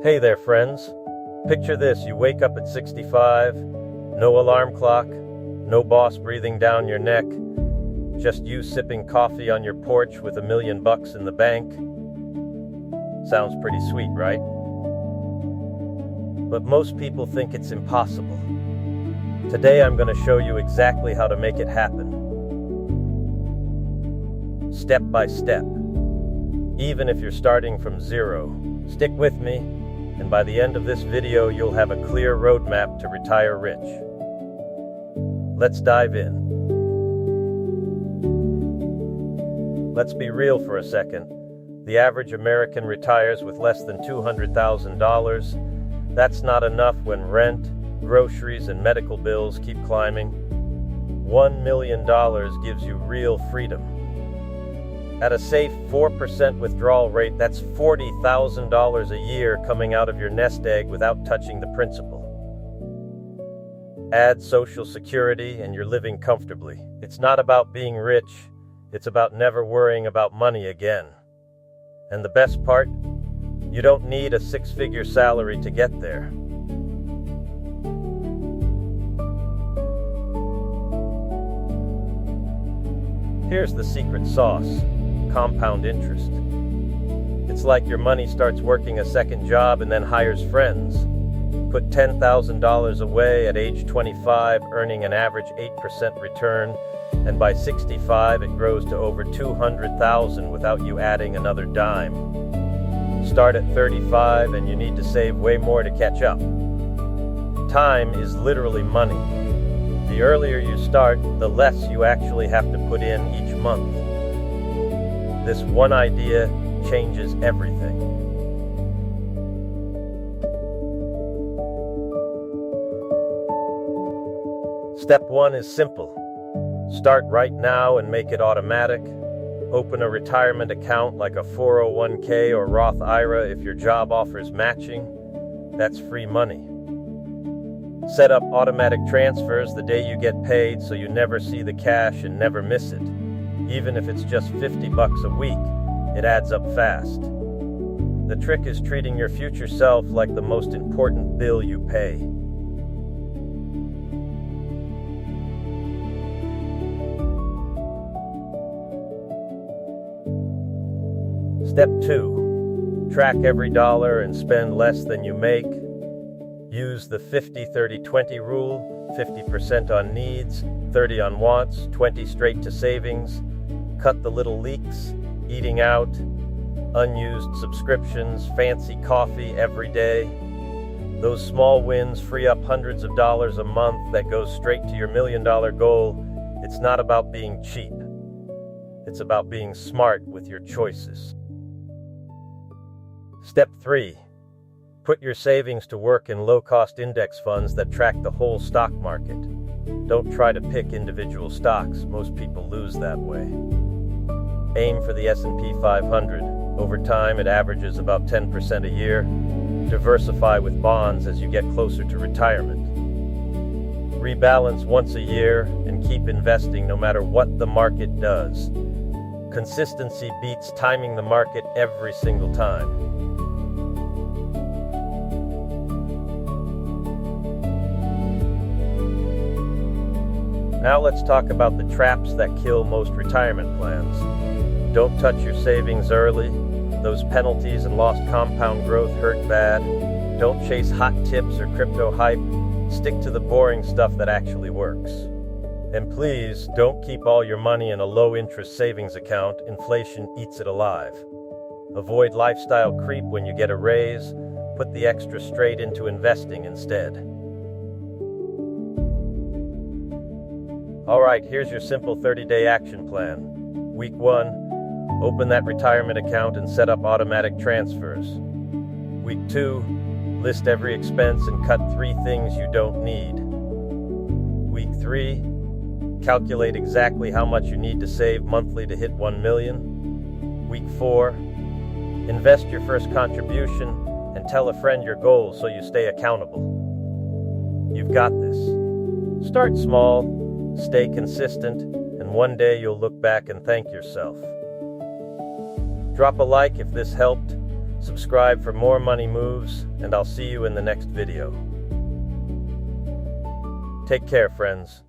Hey there, friends. Picture this, you wake up at 65, no alarm clock, no boss breathing down your neck, just you sipping coffee on your porch with $1 million in the bank. Sounds pretty sweet, right? But most people think it's impossible. Today I'm going to show you exactly how to make it happen. Step by step. Even if you're starting from zero, stick with me, and by the end of this video you'll have a clear roadmap to retire rich. Let's dive in. Let's be real for a second. The average American retires with less than $200,000. That's not enough when rent, groceries, and medical bills keep climbing. $1 million gives you real freedom. At a safe 4% withdrawal rate, that's $40,000 a year coming out of your nest egg without touching the principal. Add Social Security and you're living comfortably. It's not about being rich, it's about never worrying about money again. And the best part? You don't need a six-figure salary to get there. Here's the secret sauce. Compound interest. It's like your money starts working a second job and then hires friends. Put $10,000 away at age 25, earning an average 8% return, and by 65 it grows to over $200,000 without you adding another dime. Start at 35 and you need to save way more to catch up. Time is literally money. The earlier you start, the less you actually have to put in each month. This one idea changes everything. Step 1 is simple. Start right now and make it automatic. Open a retirement account like a 401k or Roth IRA if your job offers matching. That's free money. Set up automatic transfers the day you get paid so you never see the cash and never miss it. Even if it's just $50 a week, it adds up fast. The trick is treating your future self like the most important bill you pay. Step 2. Track every dollar and spend less than you make. Use the 50-30-20 rule, 50% on needs, 30 on wants, 20 straight to savings. Cut the little leaks, eating out, unused subscriptions, fancy coffee every day. Those small wins free up hundreds of dollars a month that goes straight to your $1 million goal. It's not about being cheap. It's about being smart with your choices. Step 3. Put your savings to work in low-cost index funds that track the whole stock market. Don't try to pick individual stocks. Most people lose that way. Aim for the S&P 500. Over time, it averages about 10% a year. Diversify with bonds as you get closer to retirement. Rebalance once a year and keep investing no matter what the market does. Consistency beats timing the market every single time. Now let's talk about the traps that kill most retirement plans. Don't touch your savings early. Those penalties and lost compound growth hurt bad. Don't chase hot tips or crypto hype. Stick to the boring stuff that actually works. And please, don't keep all your money in a low-interest savings account. Inflation eats it alive. Avoid lifestyle creep when you get a raise. Put the extra straight into investing instead. Alright, here's your simple 30-day action plan. Week 1. Open that retirement account and set up automatic transfers. Week 2. List every expense and cut 3 things you don't need. Week 3. Calculate exactly how much you need to save monthly to hit 1 million. Week 4. Invest your first contribution and tell a friend your goals so you stay accountable. You've got this. Start small. Stay consistent, and one day you'll look back and thank yourself. Drop a like if this helped, Subscribe for more money moves, and I'll see you in the next video. Take care, friends.